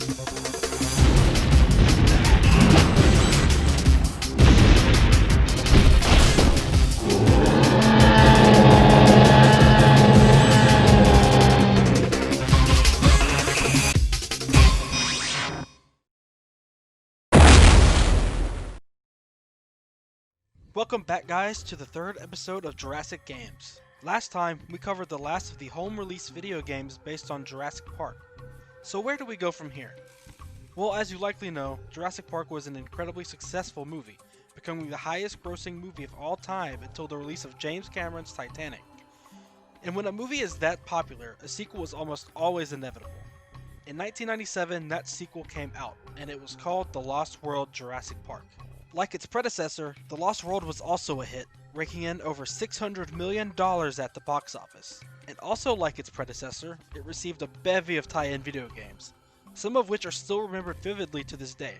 Welcome back, guys, to the third episode of Jurassic Games. Last time, we covered the last of the home release video games based on Jurassic Park. So where do we go from here? Well, as you likely know, Jurassic Park was an incredibly successful movie, becoming the highest grossing movie of all time until the release of James Cameron's Titanic. And when a movie is that popular, a sequel is almost always inevitable. In 1997, that sequel came out, and it was called The Lost World Jurassic Park. Like its predecessor, The Lost World was also a hit, raking in over $600 million at the box office. And also like its predecessor, it received a bevy of tie-in video games, some of which are still remembered vividly to this day.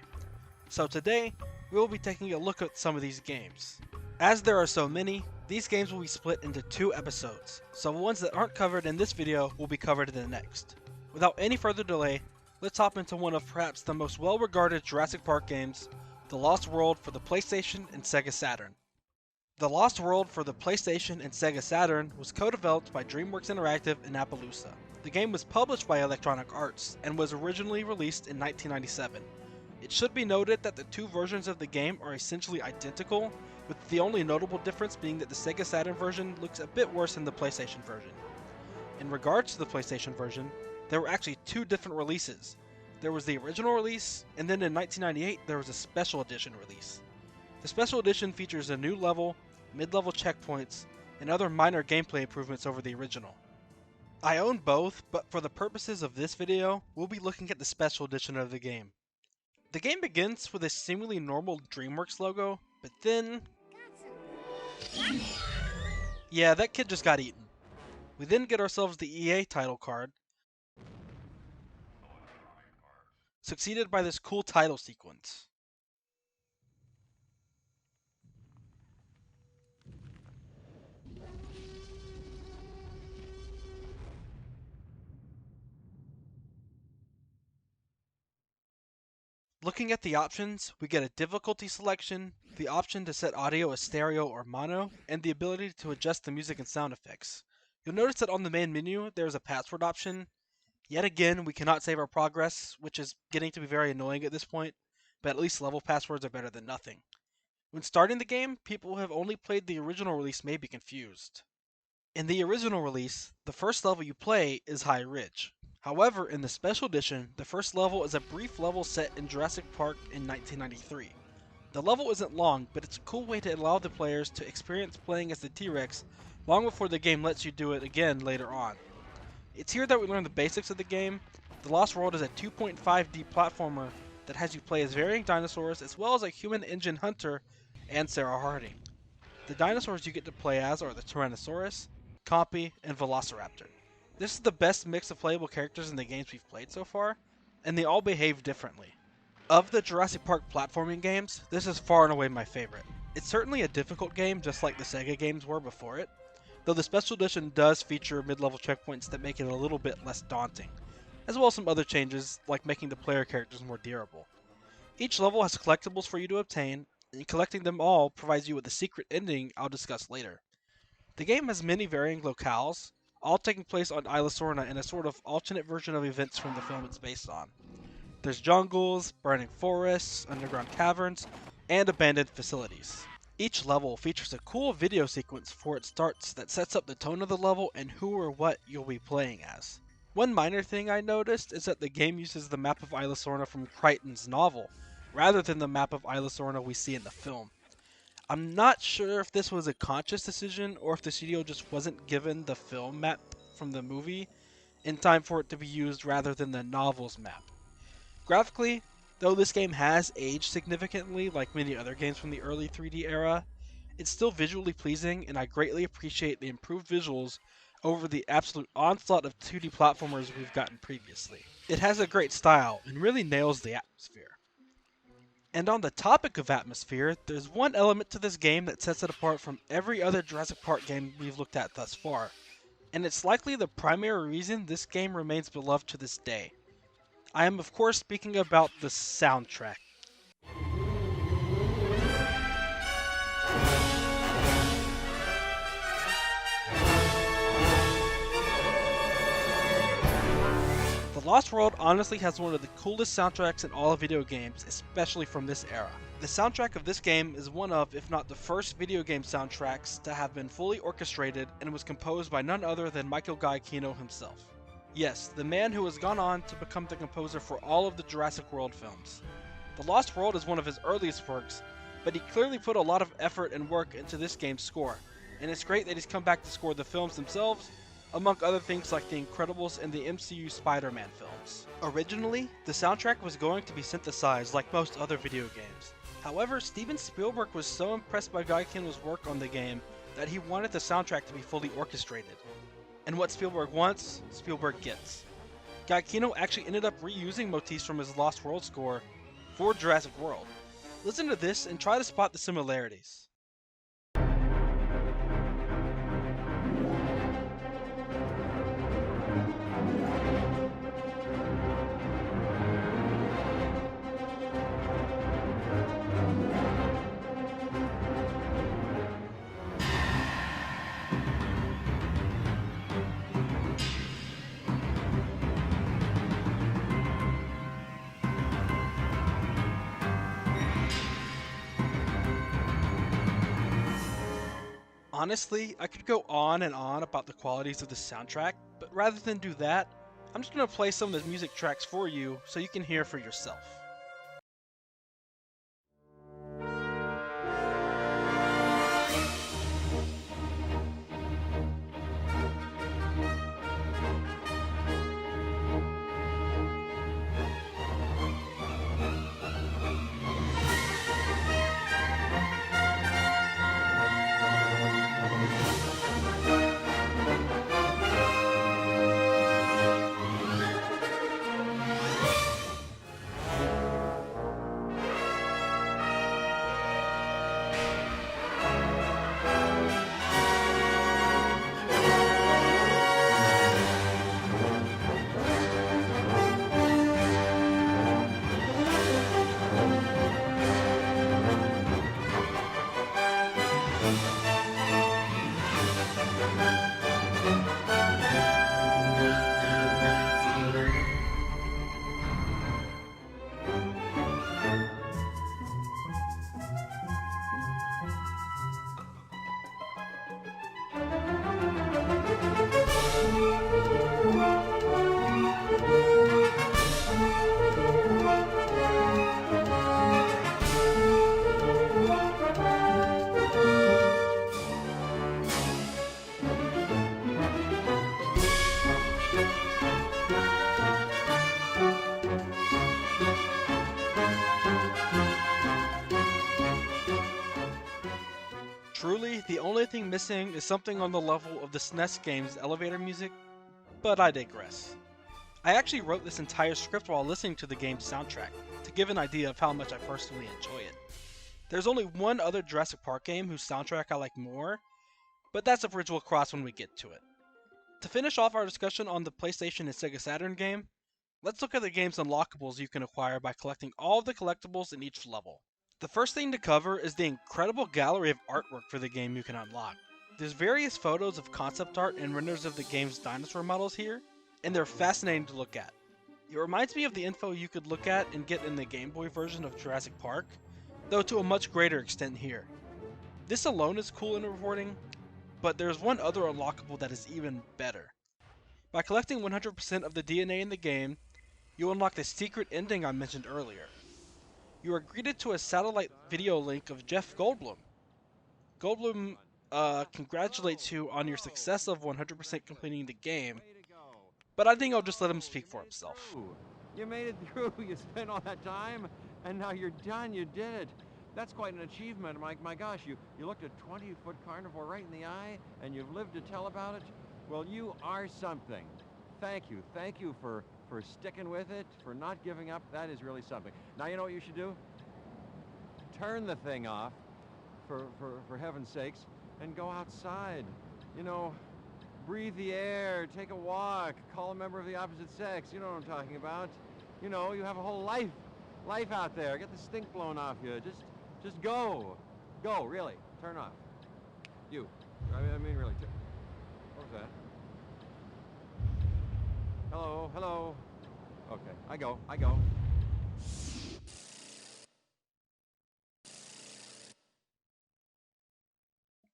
So today, we will be taking a look at some of these games. As there are so many, these games will be split into 2 episodes, so the ones that aren't covered in this video will be covered in the next. Without any further delay, let's hop into one of perhaps the most well-regarded Jurassic Park games, The Lost World for the PlayStation and Sega Saturn. The Lost World for the PlayStation and Sega Saturn was co-developed by DreamWorks Interactive and Appaloosa. The game was published by Electronic Arts and was originally released in 1997. It should be noted that the 2 versions of the game are essentially identical, with the only notable difference being that the Sega Saturn version looks a bit worse than the PlayStation version. In regards to the PlayStation version, there were actually 2 different releases. There was the original release, and then in 1998 there was a special edition release. The special edition features a new level, mid-level checkpoints, and other minor gameplay improvements over the original. I own both, but for the purposes of this video, we'll be looking at the special edition of the game. The game begins with a seemingly normal DreamWorks logo, but then... yeah, that kid just got eaten. We then get ourselves the EA title card, succeeded by this cool title sequence. Looking at the options, we get a difficulty selection, the option to set audio as stereo or mono, and the ability to adjust the music and sound effects. You'll notice that on the main menu, there is a password option. Yet again, we cannot save our progress, which is getting to be very annoying at this point, but at least level passwords are better than nothing. When starting the game, people who have only played the original release may be confused. In the original release, the first level you play is High Ridge. However, in the special edition, the first level is a brief level set in Jurassic Park in 1993. The level isn't long, but it's a cool way to allow the players to experience playing as the T-Rex long before the game lets you do it again later on. It's here that we learn the basics of the game. The Lost World is a 2.5D platformer that has you play as varying dinosaurs as well as a human engine hunter and Sarah Harding. The dinosaurs you get to play as are the Tyrannosaurus, Compy, and Velociraptor. This is the best mix of playable characters in the games we've played so far, and they all behave differently. Of the Jurassic Park platforming games, this is far and away my favorite. It's certainly a difficult game just like the Sega games were before it, though the special edition does feature mid-level checkpoints that make it a little bit less daunting, as well as some other changes like making the player characters more durable. Each level has collectibles for you to obtain, and collecting them all provides you with a secret ending I'll discuss later. The game has many varying locales, all taking place on Isla Sorna in a sort of alternate version of events from the film it's based on. There's jungles, burning forests, underground caverns, and abandoned facilities. Each level features a cool video sequence before it starts that sets up the tone of the level and who or what you'll be playing as. One minor thing I noticed is that the game uses the map of Isla Sorna from Crichton's novel, rather than the map of Isla Sorna we see in the film. I'm not sure if this was a conscious decision or if the studio just wasn't given the film map from the movie in time for it to be used rather than the novel's map. Graphically, though this game has aged significantly like many other games from the early 3D era, it's still visually pleasing and I greatly appreciate the improved visuals over the absolute onslaught of 2D platformers we've gotten previously. It has a great style and really nails the atmosphere. And on the topic of atmosphere, there's one element to this game that sets it apart from every other Jurassic Park game we've looked at thus far, and it's likely the primary reason this game remains beloved to this day. I am of course speaking about the soundtrack. The Lost World honestly has one of the coolest soundtracks in all of video games, especially from this era. The soundtrack of this game is one of, if not the first video game soundtracks to have been fully orchestrated and was composed by none other than Michael Giacchino himself. Yes, the man who has gone on to become the composer for all of the Jurassic World films. The Lost World is one of his earliest works, but he clearly put a lot of effort and work into this game's score, and it's great that he's come back to score the films themselves, among other things like The Incredibles and the MCU Spider-Man films. Originally, the soundtrack was going to be synthesized like most other video games. However, Steven Spielberg was so impressed by Giacchino's work on the game that he wanted the soundtrack to be fully orchestrated. And what Spielberg wants, Spielberg gets. Giacchino actually ended up reusing motifs from his Lost World score for Jurassic World. Listen to this and try to spot the similarities. Honestly, I could go on and on about the qualities of the soundtrack, but rather than do that, I'm just going to play some of the music tracks for you so you can hear for yourself. Truly, the only thing missing is something on the level of the SNES game's elevator music, but I digress. I actually wrote this entire script while listening to the game's soundtrack, to give an idea of how much I personally enjoy it. There's only one other Jurassic Park game whose soundtrack I like more, but that's a bridge we'll cross when we get to it. To finish off our discussion on the PlayStation and Sega Saturn game, let's look at the game's unlockables you can acquire by collecting all of the collectibles in each level. The first thing to cover is the incredible gallery of artwork for the game you can unlock. There's various photos of concept art and renders of the game's dinosaur models here, and they're fascinating to look at. It reminds me of the info you could look at and get in the Gameboy version of Jurassic Park, though to a much greater extent here. This alone is cool and rewarding, but there's one other unlockable that is even better. By collecting 100% of the DNA in the game, you unlock the secret ending I mentioned earlier. You are greeted to a satellite video link of Jeff Goldblum. Goldblum congratulates you on your success of 100% completing the game, but I think I'll just let him speak for himself. You made it through. You spent all that time, and now you're done. You did it. That's quite an achievement. My gosh, you looked a 20-foot carnivore right in the eye, and you've lived to tell about it. Well, you are something. Thank you. Thank you for sticking with it, for not giving up. That is really something. Now, you know what you should do? Turn the thing off, for heaven's sakes, and go outside. You know, breathe the air, take a walk, call a member of the opposite sex. You know what I'm talking about. You know, you have a whole life out there. Get the stink blown off you. Just go. Go, really. Turn off. You. I mean, really. What was that? Hello, hello. Okay, I go.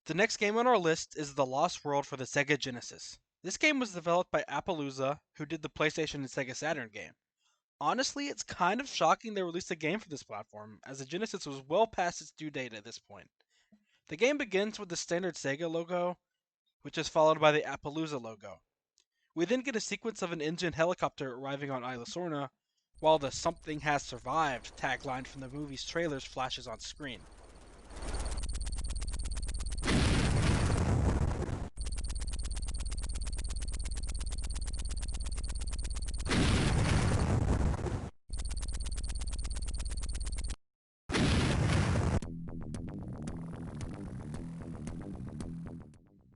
The next game on our list is The Lost World for the Sega Genesis. This game was developed by Appaloosa, who did the PlayStation and Sega Saturn game. Honestly, it's kind of shocking they released a game for this platform, as the Genesis was well past its due date at this point. The game begins with the standard Sega logo, which is followed by the Appaloosa logo. We then get a sequence of an engine helicopter arriving on Isla Sorna, while the "Something Has Survived" tagline from the movie's trailers flashes on screen.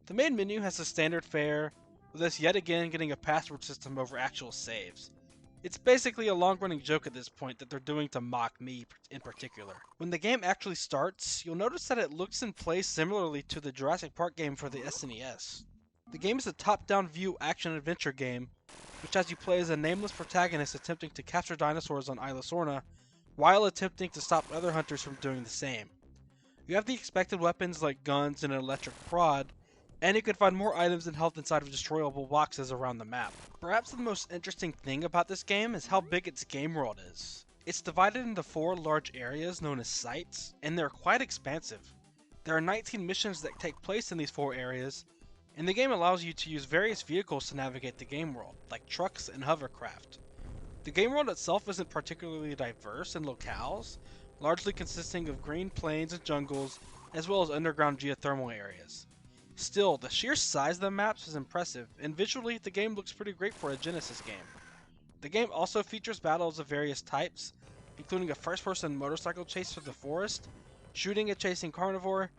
The main menu has the standard fare, with us yet again getting a password system over actual saves. It's basically a long-running joke at this point that they're doing to mock me in particular. When the game actually starts, you'll notice that it looks and plays similarly to the Jurassic Park game for the SNES. The game is a top-down view action-adventure game, which has you play as a nameless protagonist attempting to capture dinosaurs on Isla Sorna, while attempting to stop other hunters from doing the same. You have the expected weapons like guns and an electric prod, and you can find more items and health inside of destroyable boxes around the map. Perhaps the most interesting thing about this game is how big its game world is. It's divided into 4 large areas known as sites, and they're quite expansive. There are 19 missions that take place in these 4 areas, and the game allows you to use various vehicles to navigate the game world, like trucks and hovercraft. The game world itself isn't particularly diverse in locales, largely consisting of green plains and jungles, as well as underground geothermal areas. Still, the sheer size of the maps is impressive, and visually the game looks pretty great for a Genesis game. The game also features battles of various types, including a first-person motorcycle chase through the forest, shooting a chasing carnivore,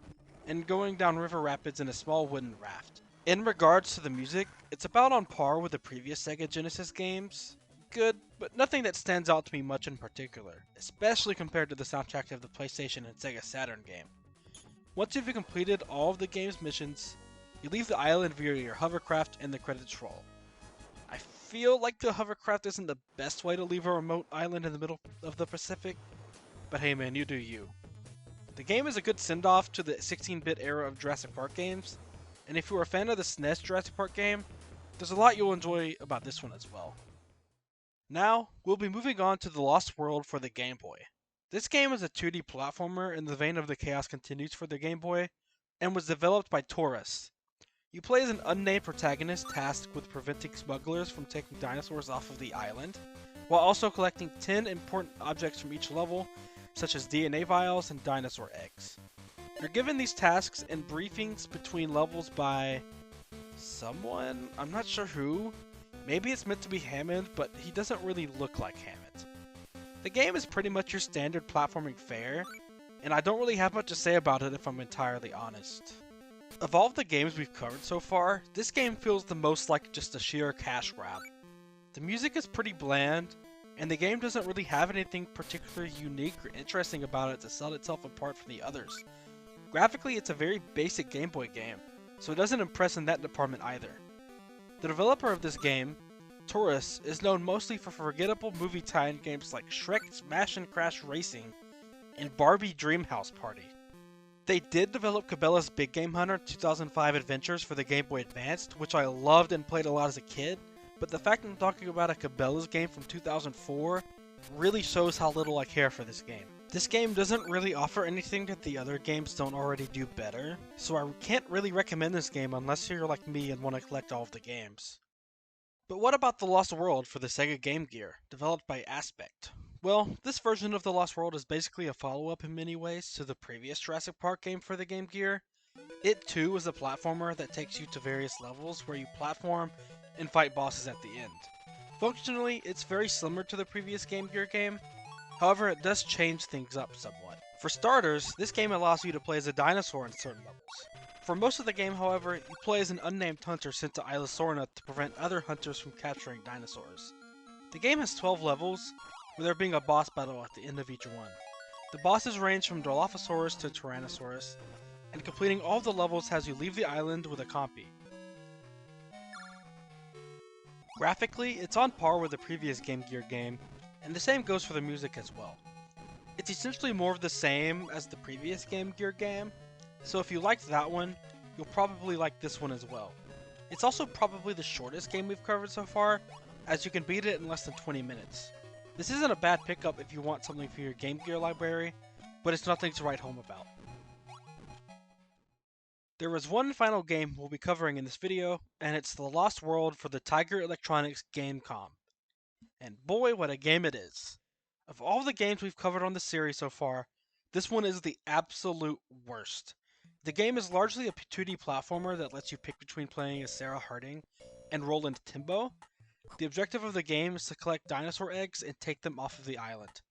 and going down river rapids in a small wooden raft. In regards to the music, it's about on par with the previous Sega Genesis games. Good, but nothing that stands out to me much in particular, especially compared to the soundtrack of the PlayStation and Sega Saturn game. Once you've completed all of the game's missions, you leave the island via your hovercraft and the credits roll. I feel like the hovercraft isn't the best way to leave a remote island in the middle of the Pacific, but hey man, you do you. The game is a good send-off to the 16-bit era of Jurassic Park games, and if you're a fan of the SNES Jurassic Park game, there's a lot you'll enjoy about this one as well. Now, we'll be moving on to The Lost World for the Game Boy. This game is a 2D platformer in the vein of the Chaos Continues for the Game Boy, and was developed by Taurus. You play as an unnamed protagonist tasked with preventing smugglers from taking dinosaurs off of the island, while also collecting 10 important objects from each level, such as DNA vials and dinosaur eggs. You're given these tasks and briefings between levels by someone? I'm not sure who. Maybe it's meant to be Hammond, but he doesn't really look like Hammond. The game is pretty much your standard platforming fare, and I don't really have much to say about it if I'm entirely honest. Of all of the games we've covered so far, this game feels the most like just a sheer cash grab. The music is pretty bland, and the game doesn't really have anything particularly unique or interesting about it to set itself apart from the others. Graphically, it's a very basic Game Boy game, so it doesn't impress in that department either. The developer of this game, Taurus, is known mostly for forgettable movie tie-in games like Shrek Smash and Crash Racing and Barbie Dreamhouse Party. They did develop Cabela's Big Game Hunter 2005 Adventures for the Game Boy Advance, which I loved and played a lot as a kid, but the fact I'm talking about a Cabela's game from 2004 really shows how little I care for this game. This game doesn't really offer anything that the other games don't already do better, so I can't really recommend this game unless you're like me and want to collect all of the games. But what about The Lost World for the Sega Game Gear, developed by Aspect? Well, this version of The Lost World is basically a follow-up in many ways to the previous Jurassic Park game for the Game Gear. It too is a platformer that takes you to various levels where you platform and fight bosses at the end. Functionally, it's very similar to the previous Game Gear game, however it does change things up somewhat. For starters, this game allows you to play as a dinosaur in certain levels. For most of the game, however, you play as an unnamed hunter sent to Isla Sorna to prevent other hunters from capturing dinosaurs. The game has 12 levels, with there being a boss battle at the end of each one. The bosses range from Dilophosaurus to Tyrannosaurus, and completing all of the levels has you leave the island with a compy. Graphically, it's on par with the previous Game Gear game, and the same goes for the music as well. It's essentially more of the same as the previous Game Gear game, so if you liked that one, you'll probably like this one as well. It's also probably the shortest game we've covered so far, as you can beat it in less than 20 minutes. This isn't a bad pickup if you want something for your Game Gear library, but it's nothing to write home about. There is one final game we'll be covering in this video, and it's The Lost World for the Tiger Electronics Gamecom. And boy, what a game it is. Of all the games we've covered on the series so far, this one is the absolute worst. The game is largely a 2D platformer that lets you pick between playing as Sarah Harding and Roland Timbo. The objective of the game is to collect dinosaur eggs and take them off of the island.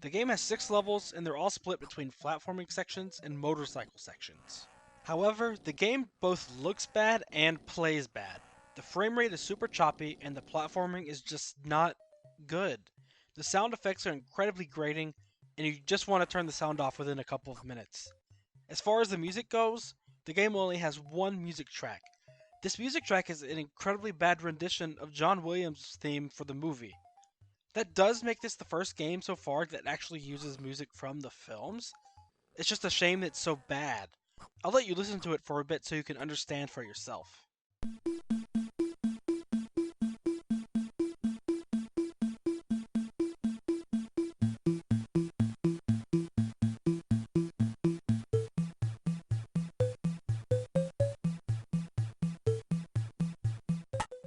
The game has 6 levels, and they're all split between platforming sections and motorcycle sections. However, the game both looks bad and plays bad. The frame rate is super choppy, and the platforming is just not good. The sound effects are incredibly grating, and you just want to turn the sound off within a couple of minutes. As far as the music goes, the game only has one music track. This music track is an incredibly bad rendition of John Williams' theme for the movie. That does make this the first game so far that actually uses music from the films. It's just a shame it's so bad. I'll let you listen to it for a bit so you can understand for yourself.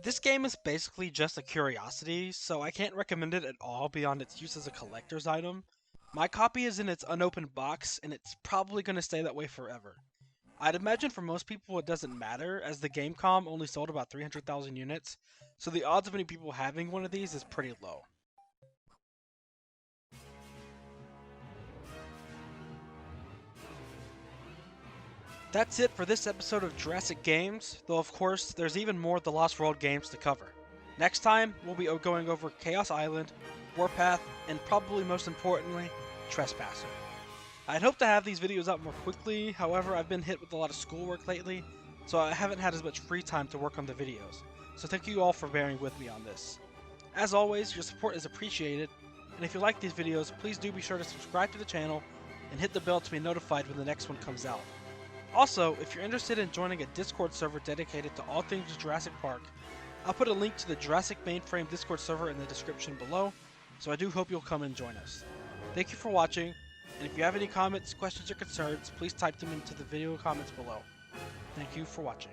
This game is basically just a curiosity, so I can't recommend it at all beyond its use as a collector's item. My copy is in its unopened box, and it's probably going to stay that way forever. I'd imagine for most people it doesn't matter, as the Gamecom only sold about 300,000 units, so the odds of any people having one of these is pretty low. That's it for this episode of Jurassic Games, though of course there's even more The Lost World games to cover. Next time, we'll be going over Chaos Island, Warpath, and probably most importantly, Trespasser. I'd hope to have these videos out more quickly, however I've been hit with a lot of schoolwork lately, so I haven't had as much free time to work on the videos, so thank you all for bearing with me on this. As always, your support is appreciated, and if you like these videos, please do be sure to subscribe to the channel and hit the bell to be notified when the next one comes out. Also, if you're interested in joining a Discord server dedicated to all things Jurassic Park, I'll put a link to the Jurassic Mainframe Discord server in the description below, so I do hope you'll come and join us. Thank you for watching, and if you have any comments, questions, or concerns, please type them into the video comments below. Thank you for watching.